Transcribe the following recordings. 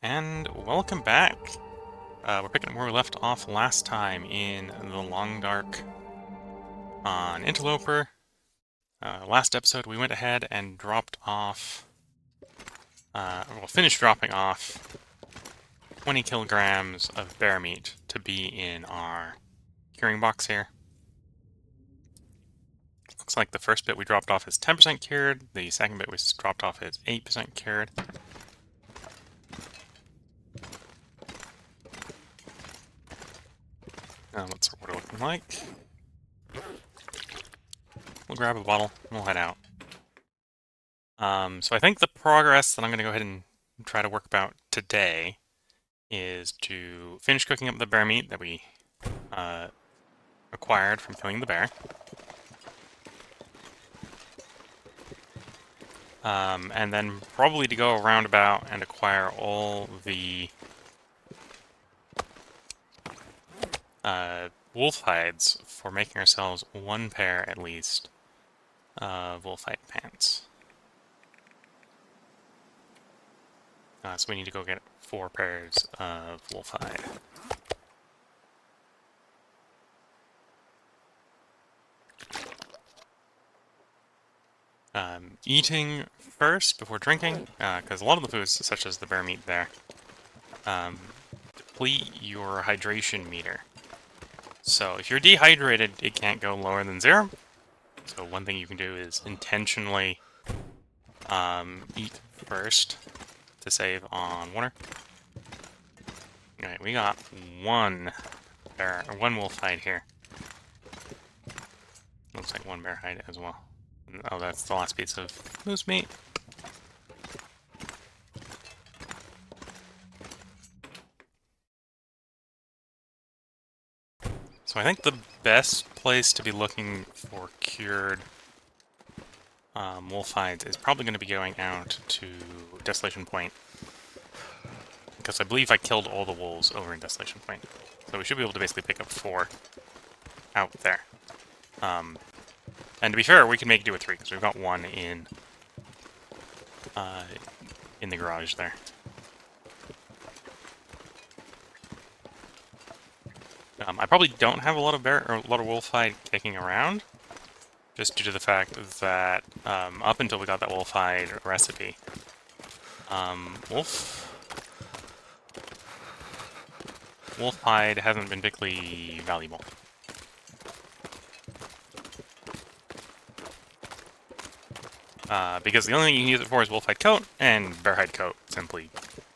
And welcome back. We're picking up where we left off last time in the Long Dark on Interloper. Last episode we went ahead and dropped off, finished dropping off 20 kilograms of bear meat to be in our curing box here. Looks like the first bit we dropped off is 10% cured, the second bit we dropped off is 8% cured. Let's see what it's looking like. We'll grab a bottle and we'll head out. So I think the progress that I'm going to go ahead and try to work about today is to finish cooking up the bear meat that we acquired from killing the bear. And then probably to go around about and acquire all the wolf hides for making ourselves one pair at least of wolf hide pants. So we need to go get 4 pairs of wolf hide. Eating first before drinking, because a lot of the foods, such as the bear meat there, deplete your hydration meter. So if you're dehydrated, it can't go lower than 0. So one thing you can do is intentionally eat first to save on water. Alright, we got one wolf hide here. Looks like 1 bear hide as well. Oh, that's the last piece of moose meat. So I think the best place to be looking for cured wolf hides is probably going to be going out to Desolation Point. Because I believe I killed all the wolves over in Desolation Point. So we should be able to basically pick up 4 out there. And to be fair, we can make do with 3, because we've got 1 in the garage there. I probably don't have a lot of wolf hide kicking around, just due to the fact that up until we got that wolf hide recipe, wolf hide hasn't been particularly valuable. Because the only thing you can use it for is wolf hide coat, and bear hide coat simply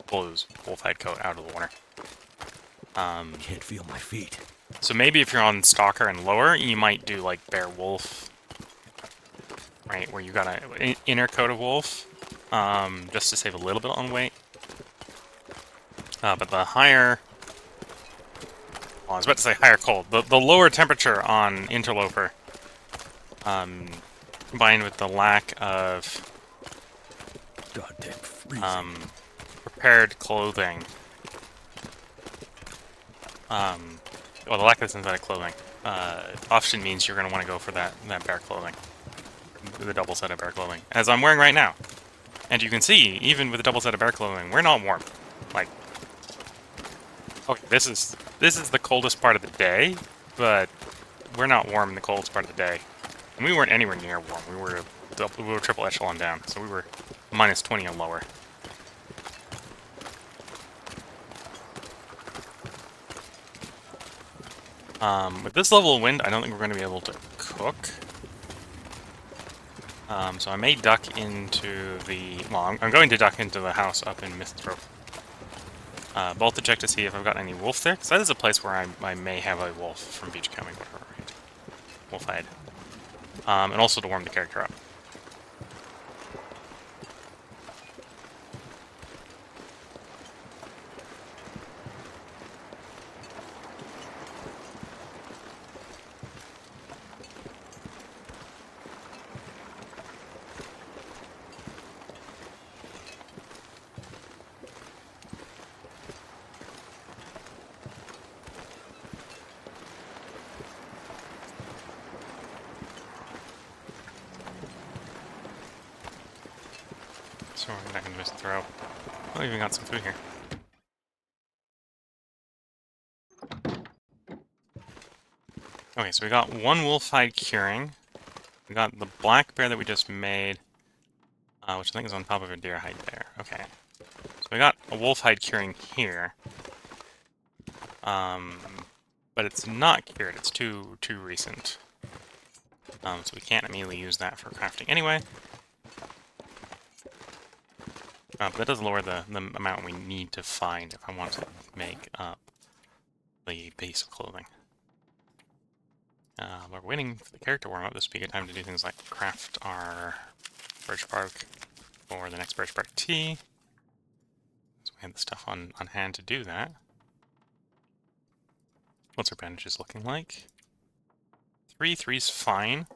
blows wolf hide coat out of the water. Can't feel my feet. So maybe if you're on Stalker and lower, you might do like Bear Wolf, right, where you got an inner coat of wolf, just to save a little bit on weight. But the higher, well, I was about to say higher cold, the lower temperature on Interloper, combined with the lack of Goddamn freezing. prepared clothing, well, the lack of synthetic clothing, often means you're going to want to go for that bear clothing. The double set of bear clothing, as I'm wearing right now. And you can see, even with the double set of bear clothing, we're not warm. Like, okay, this is the coldest part of the day, but we're not warm in the coldest part of the day. And we weren't anywhere near warm. We were triple echelon down, so we were minus 20 or lower. With this level of wind, I don't think we're going to be able to cook. So I may duck into the... Well, I'm going to duck into the house up in Misthrop. Both to check to see if I've got any wolf there, because that is a place where I may have a wolf from Beach Coming, whatever, right? Wolf hide. And also to warm the character up. So we're not gonna miss a throw. Oh, we even got some food here. Okay, so we got one wolf hide curing. We got the black bear that we just made, which I think is on top of a deer hide there. Okay. So we got a wolf hide curing here. But it's not cured, it's too recent. So we can't immediately use that for crafting anyway. But that does lower the amount we need to find if I want to make up the base of clothing. We're waiting for the character warm up. This would be a good time to do things like craft our birch bark for the next birch bark tea. So we have the stuff on hand to do that. What's our bandages looking like? 3's fine.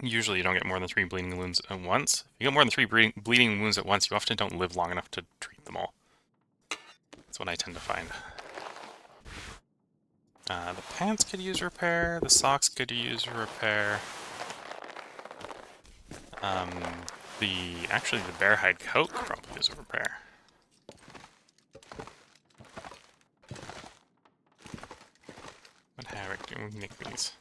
Usually you don't get more than 3 bleeding wounds at once. If you get more than 3 bleeding wounds at once, you often don't live long enough to treat them all. That's what I tend to find. The pants could use repair, the socks could use repair. Actually the bear hide coat could probably use a repair. What havoc do we make these?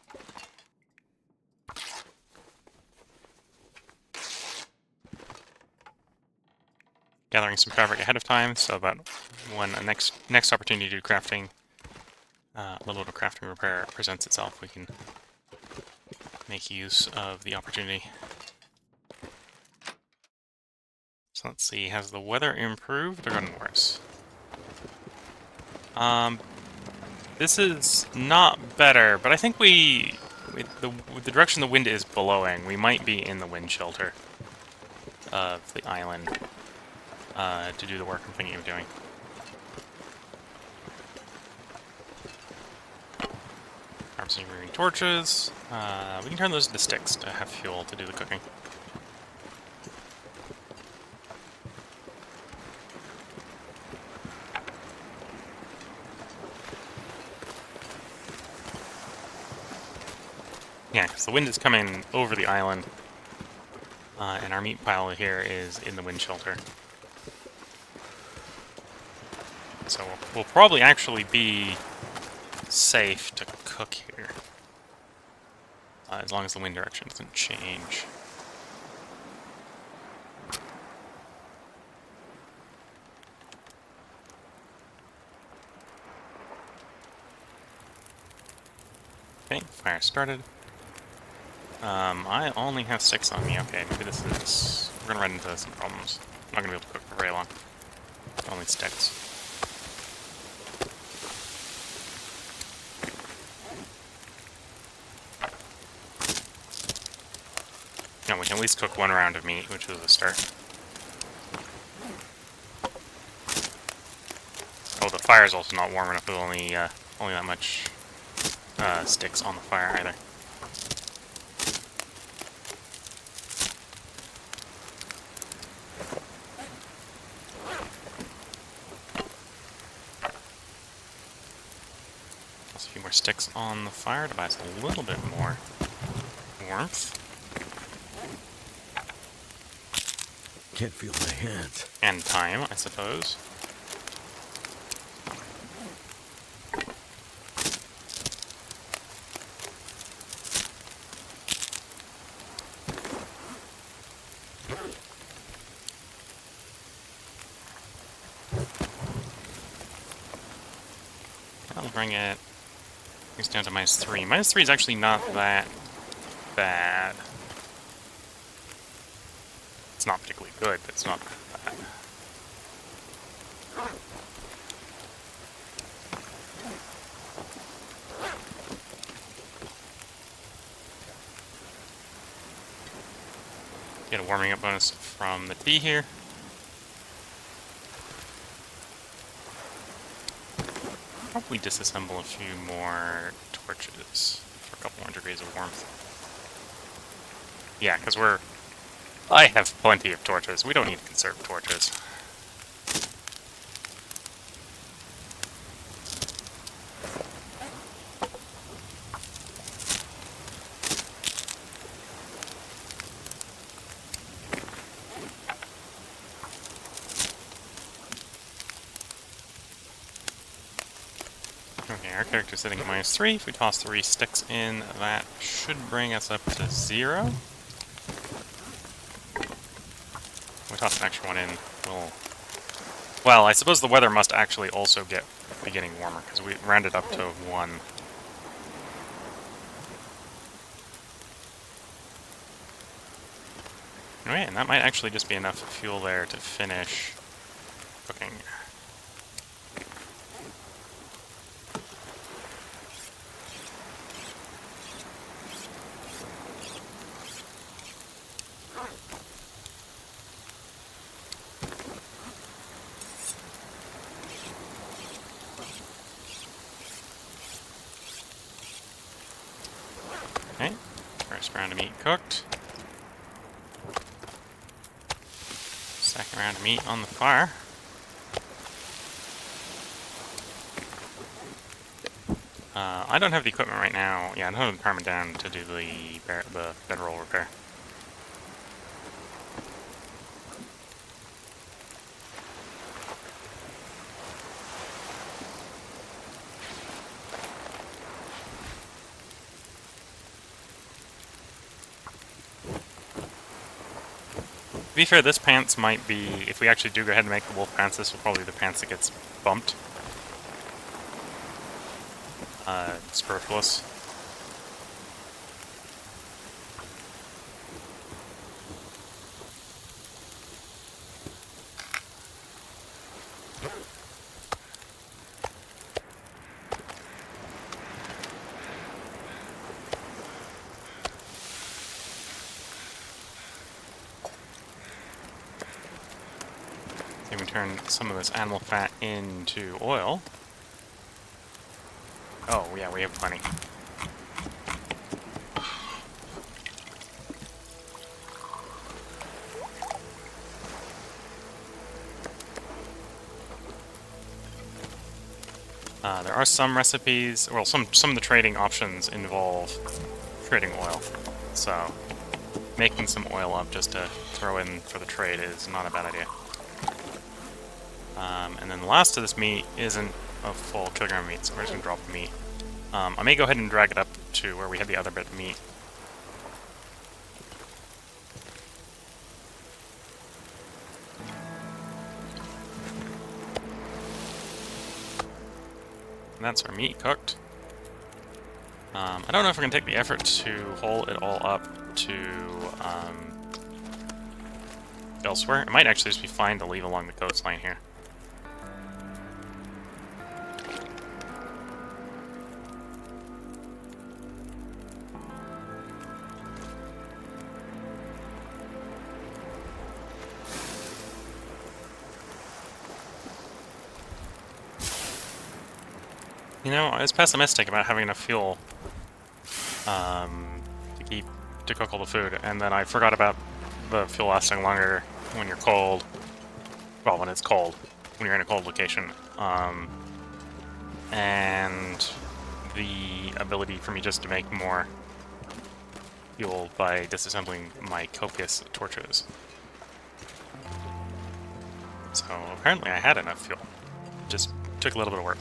Gathering some fabric ahead of time, so that when a next opportunity to do crafting, a little bit of crafting repair presents itself, we can make use of the opportunity. So let's see, has the weather improved or gotten worse? This is not better, but I think with the direction the wind is blowing, we might be in the wind shelter of the island to do the work I'm thinking of doing. Grab some green torches. We can turn those into sticks to have fuel to do the cooking. Yeah, because the wind is coming over the island, and our meat pile here is in the wind shelter. So we'll probably actually be safe to cook here, as long as the wind direction doesn't change. Okay, fire started. I only have 6 on me. Okay, maybe this is... We're gonna run into some problems. I'm not gonna be able to cook for very long. Only sticks. No, we can at least cook 1 round of meat, which was a start. Oh, the fire's also not warm enough with only that much sticks on the fire either. A few more sticks on the fire to buy us a little bit more warmth. Can't feel my hands. And time, I suppose. I'll bring it down to -3. -3 is actually not that bad. It's not particularly good, but it's not that bad. Get a warming up bonus from the tea here. Probably disassemble a few more torches for a couple more degrees of warmth. Yeah, because I have plenty of torches. We don't need to conserve torches. our character's sitting at -3. If we toss 3 sticks in, that should bring us up to 0. If we toss an extra one in, we'll... Well, I suppose the weather must actually also be getting warmer, because we rounded up to 1. Alright, and that might actually just be enough fuel there to finish cooking. Okay, first round of meat cooked. Second round of meat on the fire. I don't have the equipment right now. Yeah, I don't have the department down to do the bedroll repair. To be fair, this pants might be, if we actually do go ahead and make the wolf pants, this will probably be the pants that gets bumped. Superfluous. Then we turn some of this animal fat into oil. Oh, yeah, we have plenty. There are some recipes, well, some of the trading options involve trading oil, so making some oil up just to throw in for the trade is not a bad idea. And then the last of this meat isn't a full kilogram of meat, so we're just going to drop the meat. I may go ahead and drag it up to where we had the other bit of meat. And that's our meat cooked. I don't know if we're going to take the effort to haul it all up to elsewhere. It might actually just be fine to leave along the coastline here. You know, I was pessimistic about having enough fuel to cook all the food, and then I forgot about the fuel lasting longer when you're cold. Well, when it's cold, when you're in a cold location, and the ability for me just to make more fuel by disassembling my copious torches. So apparently I had enough fuel. Just took a little bit of work.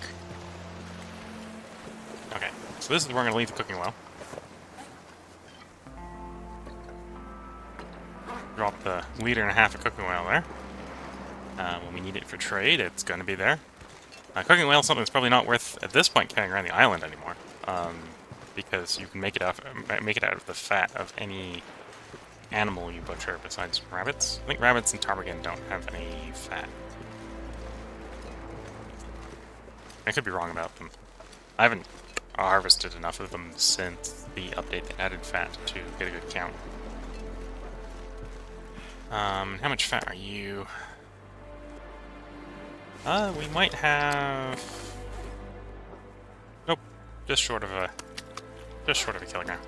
Okay, so this is where I'm going to leave the cooking well. Drop the 1.5 liters of cooking oil there. When we need it for trade, it's going to be there. Cooking oil is something that's probably not worth, at this point, carrying around the island anymore. Because you can make it out of the fat of any animal you butcher besides rabbits. I think rabbits and ptarmigan don't have any fat. I could be wrong about them. I haven't harvested enough of them since the update that added fat to get a good count. How much fat are you? We might have... Nope, just short of a kilogram.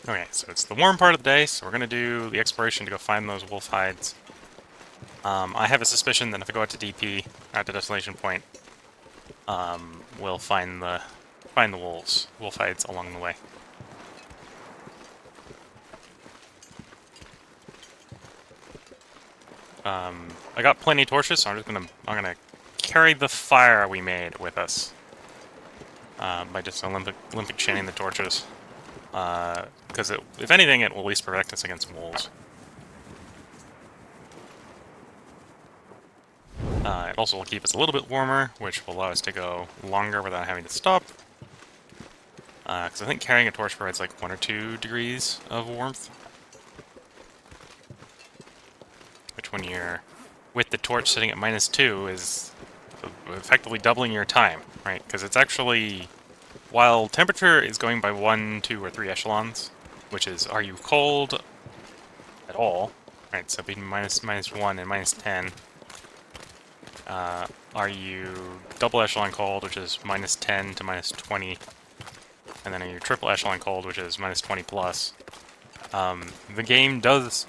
Okay, so it's the warm part of the day, so we're gonna do the exploration to go find those wolf hides. I have a suspicion that if I go out to DP, out to Desolation Point, we'll find the wolf hides along the way. I got plenty of torches, so I'm gonna carry the fire we made with us by just Olympic chaining the torches. Because if anything, it will at least protect us against wolves. It also will keep us a little bit warmer, which will allow us to go longer without having to stop. Because I think carrying a torch provides like 1 or 2 degrees of warmth. Which when you're with the torch sitting at -2 is effectively doubling your time, right? Because it's actually, while temperature is going by 1, 2, or 3 echelons, which is, are you cold at all? Right, so between -1 and -10. Are you double echelon cold, which is -10 to -20, and then are you triple echelon cold, which is -20 plus. The game does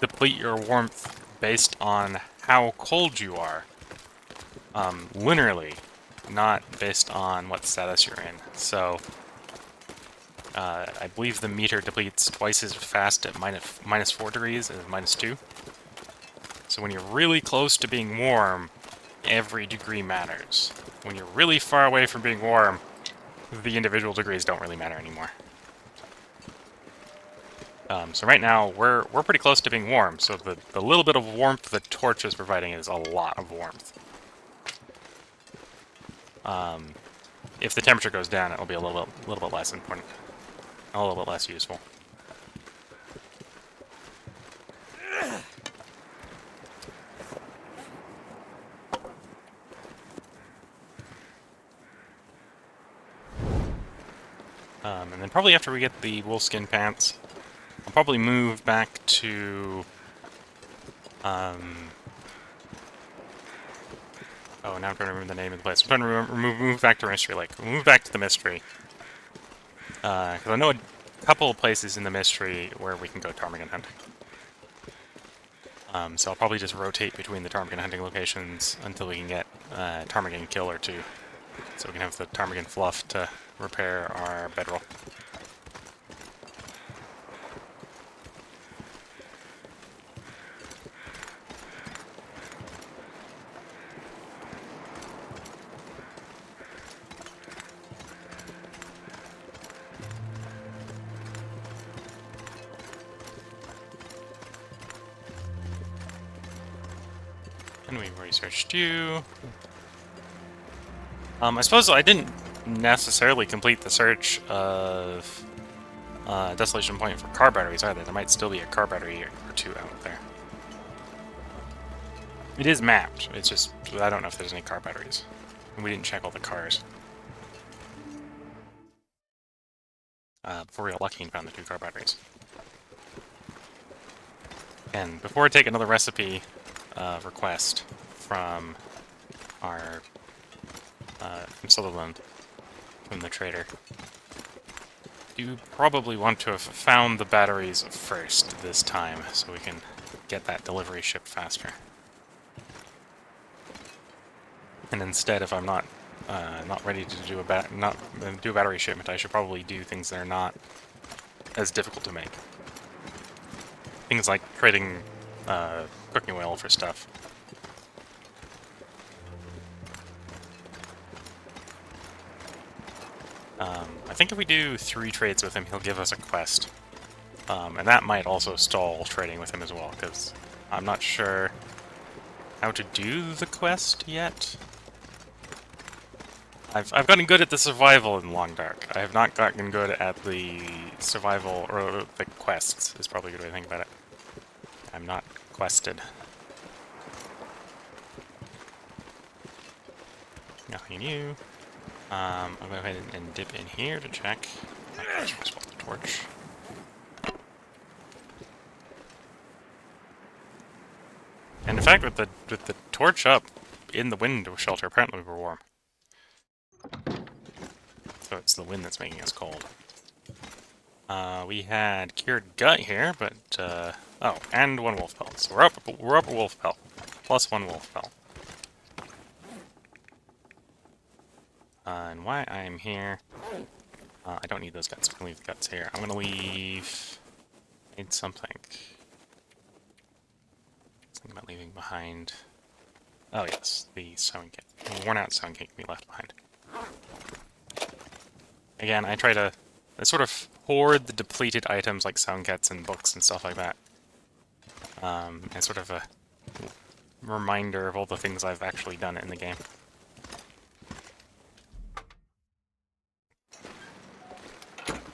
deplete your warmth based on how cold you are. Linearly, not based on what status you're in. So, I believe the meter depletes twice as fast at -4 degrees as -2. So when you're really close to being warm, every degree matters. When you're really far away from being warm, the individual degrees don't really matter anymore. So right now, we're pretty close to being warm, so the little bit of warmth the torch is providing is a lot of warmth. If the temperature goes down, it'll be a little bit less important, a little bit less useful. And then probably after we get the wolfskin pants, I'll probably move back to... oh, now I'm trying to remember the name of the place. I'm trying to move back to Mystery Lake. We'll move back to the Mystery. Because I know a couple of places in the Mystery where we can go ptarmigan hunting. So I'll probably just rotate between the ptarmigan hunting locations until we can get ptarmigan kill or 2. So we can have the ptarmigan fluff to repair our bedroll. And we researched you. I suppose I didn't necessarily complete the search of Desolation Point for car batteries either. There might still be a car battery or 2 out there. It is mapped, it's just, I don't know if there's any car batteries. And we didn't check all the cars. Before we got lucky and found the 2 car batteries. And before I take another recipe request from our from Sutherland, from the trader, you probably want to have found the batteries first this time, so we can get that delivery shipped faster. And instead, if I'm not ready to do a battery shipment, I should probably do things that are not as difficult to make. Things like trading cooking oil for stuff. I think if we do 3 trades with him, he'll give us a quest. And that might also stall trading with him as well, because I'm not sure how to do the quest yet. I've gotten good at the survival in Long Dark. I have not gotten good at the survival, or the quests, is probably a good way to think about it. I'm not quested. Nothing new. I'll go ahead and dip in here to check. The torch. And in fact, with the torch up in the window shelter, apparently we're warm. So it's the wind that's making us cold. We had cured gut here, but oh, and 1 wolf pelt. So we're up a wolf pelt, plus 1 wolf pelt. And why I'm here, I don't need those guts. I'm gonna leave the guts here. I'm gonna leave. Need something. Think about leaving behind... Oh yes, the sewing kit. The worn-out sewing kit can be left behind. Again, I try to sort of hoard the depleted items like sewing kits and books and stuff like that. As sort of a reminder of all the things I've actually done in the game.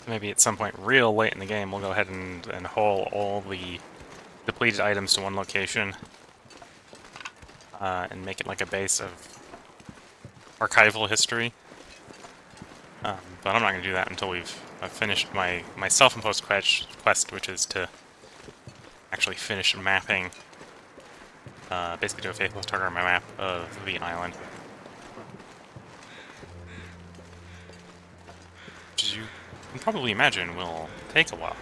Maybe at some point real late in the game we'll go ahead and haul all the depleted items to one location. And make it like a base of archival history. But I'm not going to do that until I've finished my self-imposed quest, which is to actually finish mapping, basically do a faithless target on my map of the island. Which, as you can probably imagine, will take a while.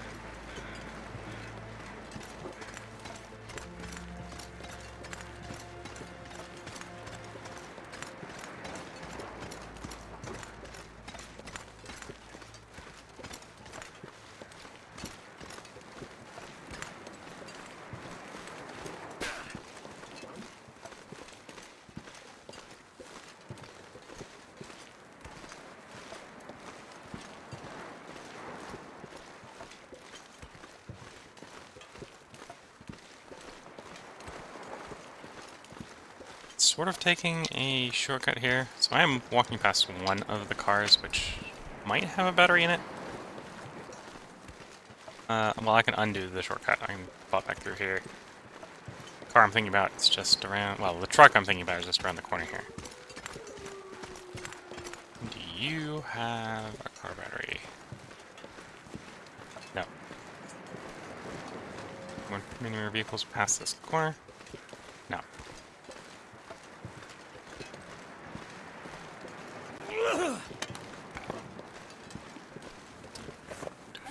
Sort of taking a shortcut here. So I am walking past one of the cars, which might have a battery in it. Well, I can undo the shortcut. I can pop back through here. The car I'm thinking about is just around... Well, the truck I'm thinking about is just around the corner here. Do you have a car battery? No. Many more vehicles past this corner? No.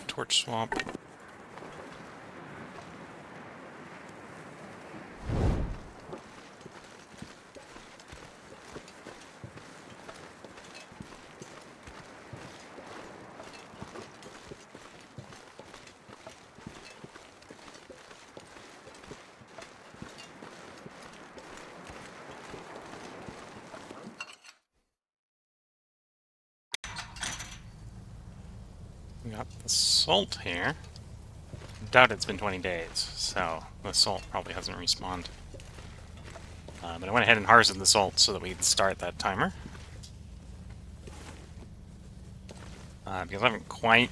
Torch swap. We got the salt here. Doubt it's been 20 days, so the salt probably hasn't respawned. But I went ahead and harvested the salt so that we'd start that timer. Because I haven't quite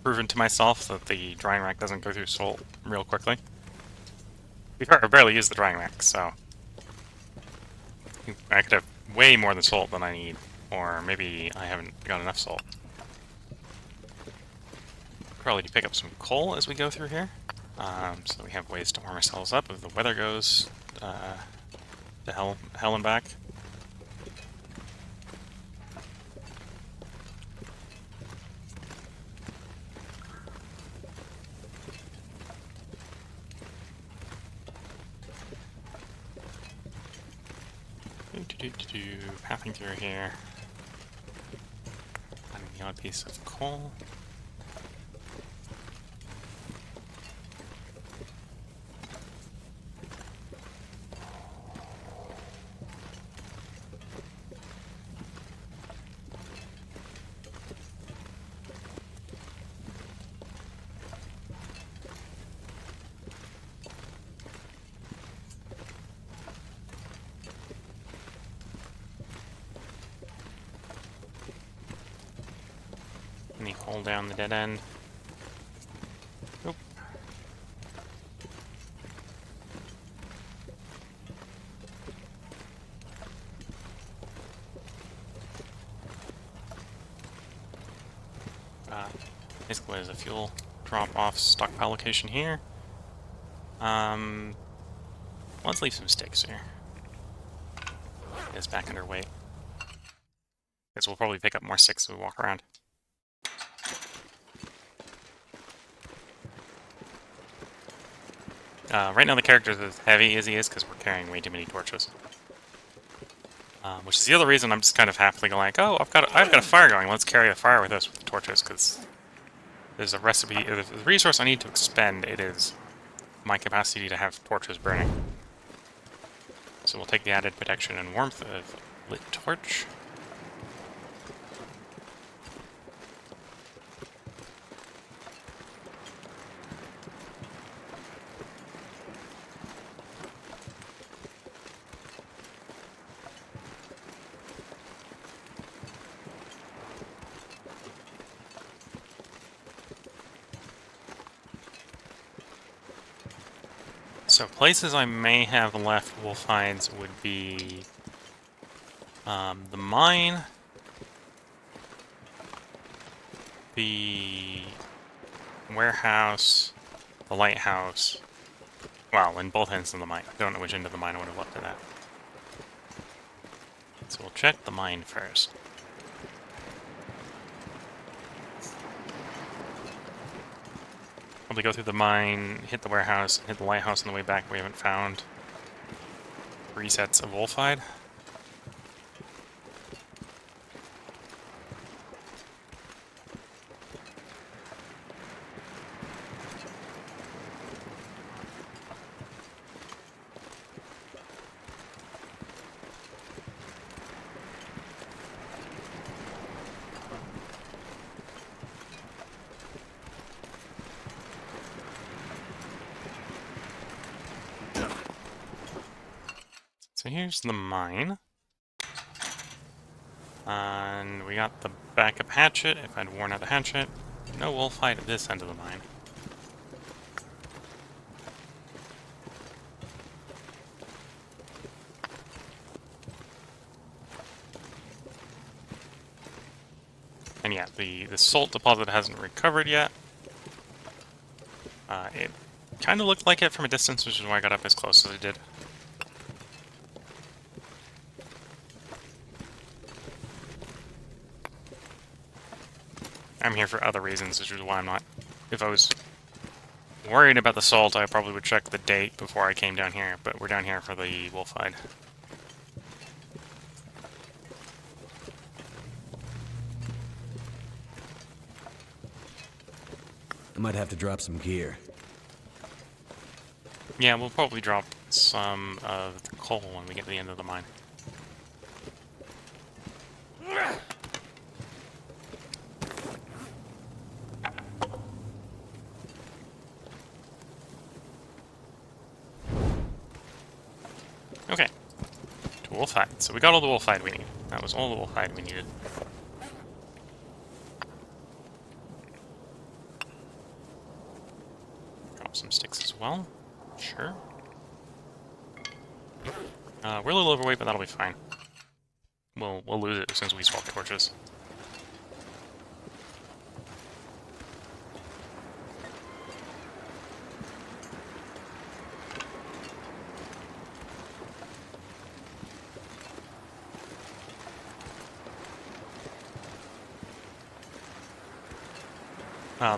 proven to myself that the drying rack doesn't go through salt real quickly. I barely use the drying rack, so I could have way more than salt than I need, or maybe I haven't got enough salt. Probably need to pick up some coal as we go through here, so we have ways to warm ourselves up if the weather goes to hell and back. Pathing through here. Finding the odd piece of coal. Let me hold down the dead end. Oop. Basically there's a fuel drop-off stockpile location here. Let's leave some sticks here. It's back underweight. Guess we'll probably pick up more sticks as we walk around. Right now the character is as heavy as he is because we're carrying way too many torches. Which is the other reason I'm just kind of happily going like, oh, I've got a fire going. Let's carry a fire with us with the torches because there's a recipe, there's a resource I need to expend. It is my capacity to have torches burning. So we'll take the added protection and warmth of lit torch. So places I may have left wolf hides would be the mine, the warehouse, the lighthouse. Well, in both ends of the mine. I don't know which end of the mine I would have left it at. So we'll check the mine first. Probably go through the mine, hit the warehouse, hit the lighthouse on the way back. We haven't found resets of wolfhide. So here's the mine. And we got the backup hatchet, if I'd worn out the hatchet. No wolfhide at this end of the mine. And yeah, the salt deposit hasn't recovered yet. It kind of looked like it from a distance, which is why I got up as close as I did. I'm here for other reasons, which is why I'm not... If I was worried about the salt, I probably would check the date before I came down here, but we're down here for the wolfhide. I might have to drop some gear. Yeah, we'll probably drop some of the coal when we get to the end of the mine. Okay. To wolfhide. So we got all the wolfhide we need. That was all the wolfhide we needed. Drop some sticks as well. Sure. We're a little overweight, but that'll be fine. We'll lose it as soon as we swap torches.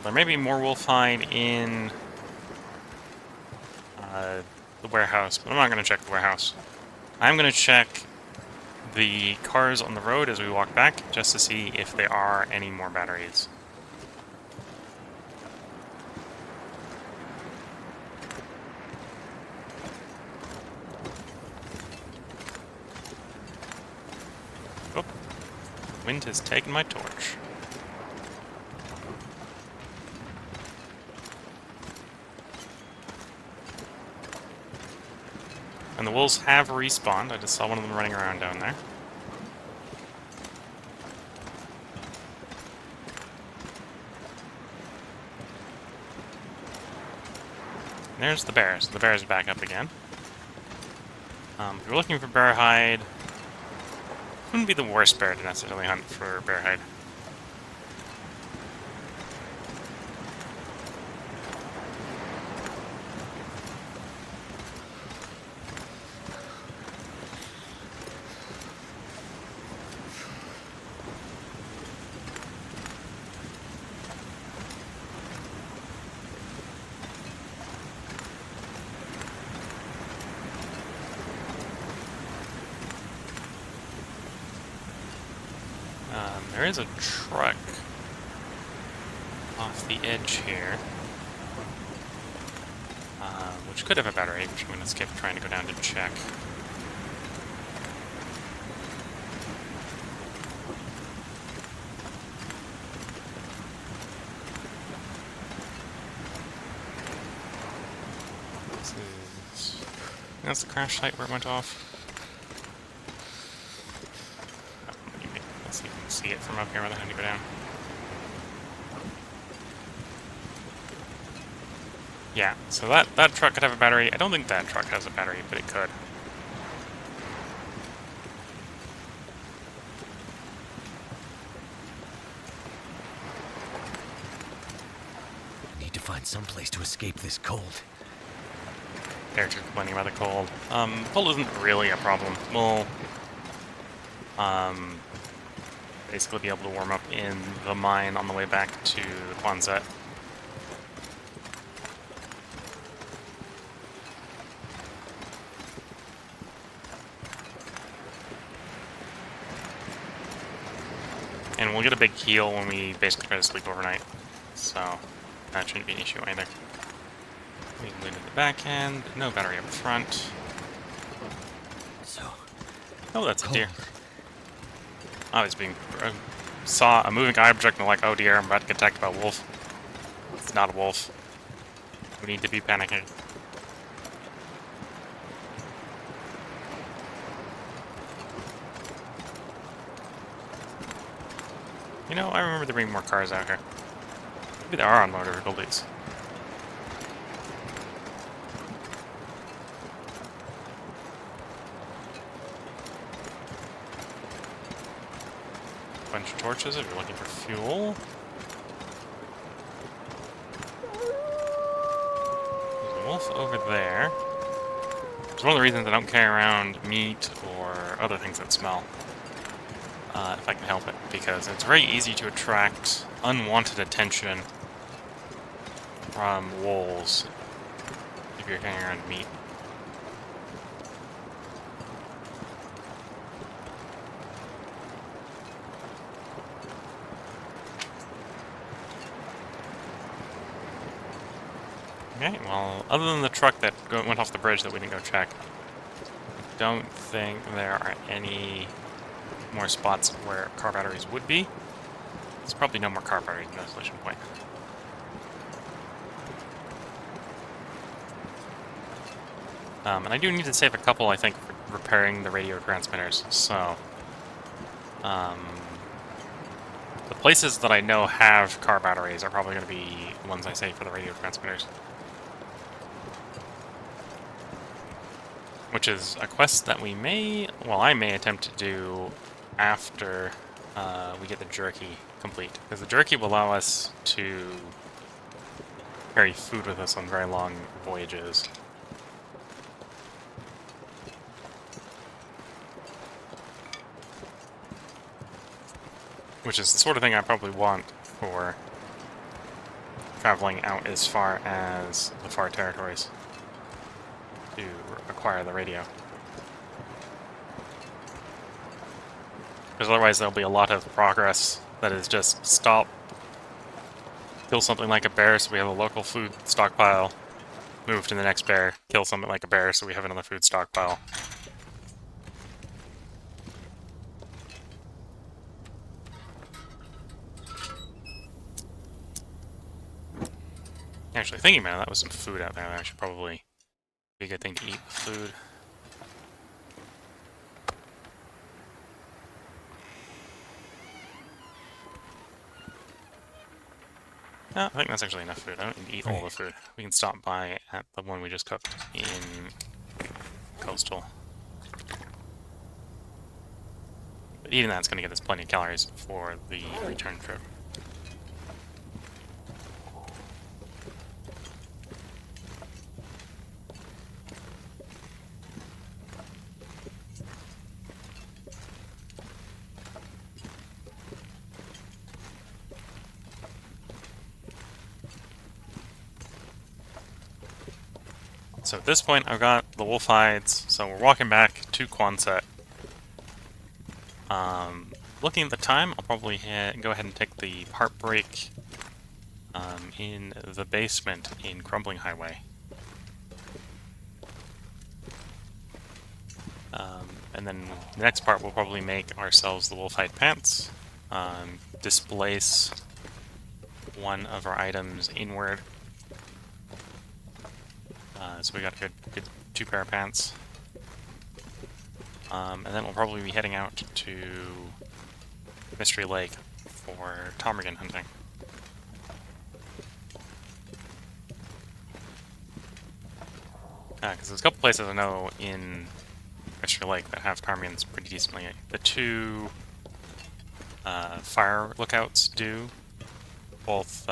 There may be more wolfhide in the warehouse, but I'm not going to check the warehouse. I'm going to check the cars on the road as we walk back, just to see if there are any more batteries. Oh, wind has taken my torch. And the wolves have respawned. I just saw one of them running around down there. And there's the bears. The bears are back up again. If you're looking for bear hide, wouldn't be the worst bear to necessarily hunt for bear hide. There is a truck off the edge here. which could have a battery, which I'm going to skip trying to go down to check. That's the crash site where it went off. Let's see if we can see it from up here rather than having to go down. Yeah, so that truck could have a battery. I don't think that truck has a battery, but it could. Need to find some place to escape this cold. They're just complaining about the cold. Cold isn't really a problem. We'll basically be able to warm up in the mine on the way back to the Quonset. And we'll get a big heal when we basically try to sleep overnight. So that shouldn't be an issue either. We can lead at the back end. No battery up front. So. Oh, that's cold. a deer. I was saw a moving object and I'm like, oh dear, I'm about to get attacked by a wolf. It's not a wolf. We need to be panicking. You know, I remember there being more cars out here. Maybe there are on more difficulties. Bunch of torches if you're looking for fuel. There's a wolf over there. It's one of the reasons I don't carry around meat or other things that smell. If I can help it, because it's very easy to attract unwanted attention from wolves if you're carrying around meat. Okay, well, other than the truck that went off the bridge that we didn't go check, I don't think there are any more spots where car batteries would be. There's probably no more car batteries in Desolation Point. And I do need to save a couple, I think, for repairing the radio transmitters, so... the places that I know have car batteries are probably going to be the ones I save for the radio transmitters. Which is a quest that we may, well, I may attempt to do after we get the jerky complete. Because the jerky will allow us to carry food with us on very long voyages. Which is the sort of thing I probably want for traveling out as far as the far territories to acquire the radio. Because otherwise there'll be a lot of progress that is just stop, kill something like a bear so we have a local food stockpile, move to the next bear, kill something like a bear so we have another food stockpile. Actually, thinking about it, that was some food out there. That should probably be a good thing to eat food. No, I think that's actually enough food. I don't need to eat all the food. We can stop by at the one we just cooked in Coastal. But even that's going to get us plenty of calories for the return trip. So at this point, I've got the wolf hides, so we're walking back to Quonset. Looking at the time, I'll probably go ahead and take the part break in the basement in Crumbling Highway. And then the next part, we'll probably make ourselves the wolfhide pants, displace one of our items inward. So we got a good 2 pair of pants. And then we'll probably be heading out to Mystery Lake for ptarmigan hunting. Because there's a couple places I know in Mystery Lake that have ptarmigans pretty decently. The 2 fire lookouts do. Both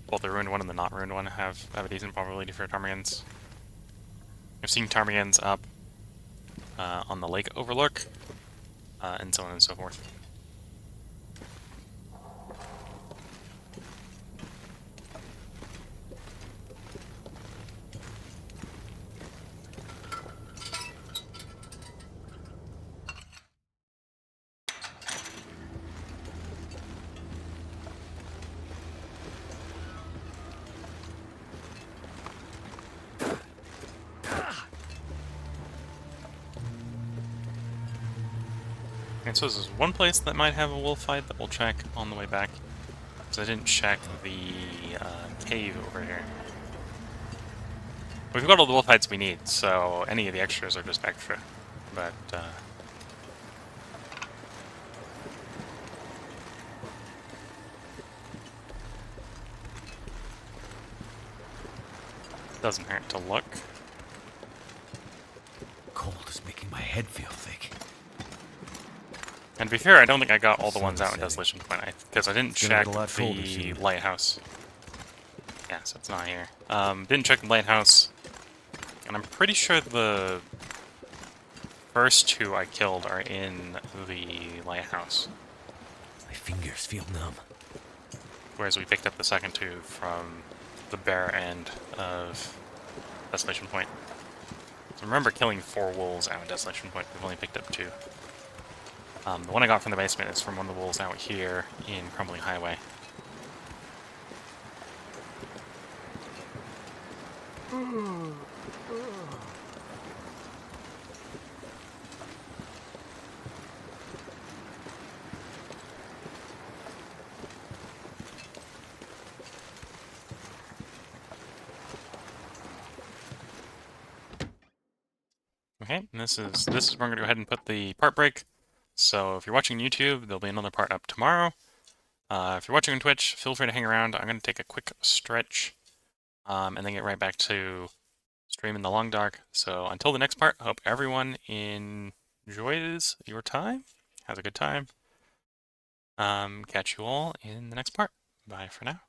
both the ruined one and the not ruined one have a decent probability for ptarmigans. I've seen ptarmigans up on the lake overlook, and so on and so forth. And so there's one place that might have a wolf fight that we'll check on the way back. So I didn't check the cave over here. We've got all the wolf hides we need, so any of the extras are just extra. But doesn't hurt to look. Cold is making my head feel thick. And to be fair, I don't think I got all the ones out in Desolation Point, because I didn't check the lighthouse. Yeah, so it's not here. Didn't check the lighthouse, and I'm pretty sure the first 2 I killed are in the lighthouse. My fingers feel numb. Whereas we picked up the second 2 from the bare end of Desolation Point. So remember killing 4 wolves out of Desolation Point, we've only picked up 2. The one I got from the basement is from one of the wolves out here in Crumbling Highway. Okay, and this is where I'm gonna go ahead and put the part break. So if you're watching YouTube, there'll be another part up tomorrow. If you're watching on Twitch, feel free to hang around. I'm gonna take a quick stretch, and then get right back to streaming the long dark. So until the next part, I hope everyone enjoys your time, has a good time. Catch you all in the next part. Bye for now.